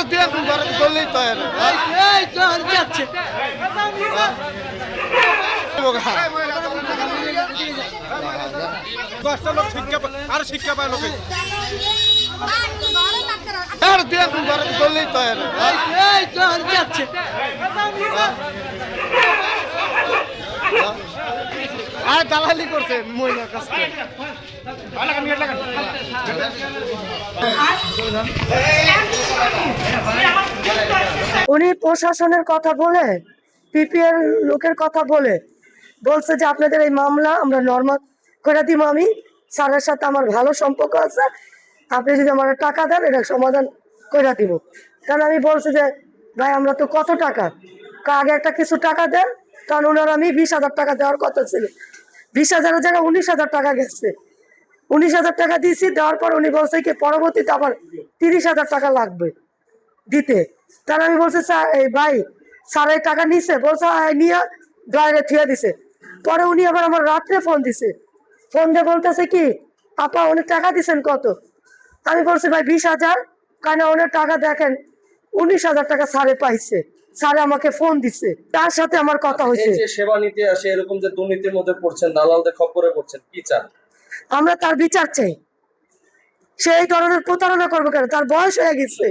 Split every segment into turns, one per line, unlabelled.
তুই এখন ঘরে করলেই তো
যাচ্ছে
দশটা লোক শিক্ষা আর শিক্ষা পায় লোকে
তুই এখন ঘরে করলেই তো
যাচ্ছে
আর দালালি করছে মহিলার কাছ থেকে।
উনি প্রশাসনের কথা বলে পিপিএর লোকের কথা বলে বলছে যে আপনাদের এই মামলা আমরা নর্মাল করে দিব। আমি স্যারের সাথে আমার ভালো সম্পর্ক আছে, আপনি যদি আমার টাকা দেন এটা সমাধান করে দিব। কারণ আমি বলছি যে ভাই আমরা তো কত টাকা আগে একটা কিছু টাকা দেন, কারণ ওনার আমি 20,000 টাকা দেওয়ার কথা ছিল। 20,000-এর জায়গায় 19,000 টাকা গেছে। 19,000 টাকা দিয়েছি, দেওয়ার পর উনি বলছে কি পরবর্তীতে আবার 30,000 টাকা লাগবে দিতে। তার আমি বলছি স্যার এই ভাই স্যার এই টাকা নিছে, বলছে নিয়ে ড্রাইভারে থিয়ে দিছে। পরে উনি আবার আমার রাত্রে ফোন দিছে, ফোন দিয়ে বলতেছে কি আপা অনেক টাকা দিছেন কত। আমি বলছি ভাই 20,000, কারণ অনেক টাকা দেখেন 19,000 টাকা স্যারে পাইছে, স্যারে আমাকে ফোন দিছে, তার সাথে আমার কথা হয়েছে।
এই যে সেবা নিতে আসে এরকম যে দুর্নীতির মধ্যে পড়ছেন, দালালদের খপ্পরে পড়ছেন, কি চান?
আমরা তার বিচার চাই। সে এই ধরনের প্রতারণা করবে কেন? তার বয়স হয়ে গেছে।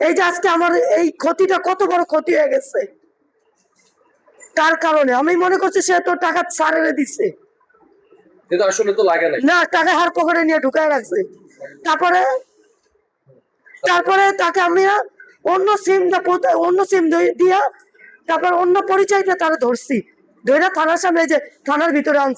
এই যে আজকে আমার এই ক্ষতিটা কত বড় ক্ষতি হয়ে গেছে তার কারণে। আমি মনে করছি সে তো টাকা সারেরে দিচ্ছে,
কিন্তু আসলে তো লাগে
না টাকা হার পকেটে নিয়ে ঢুকায় রাখছে। তারপরে তাকে আমি অন্য সিম দিয়া তারপর অন্য পরিচয়টা তারা ধরছি, ধরে থানার সামনে যে থানার ভিতরে আনছি।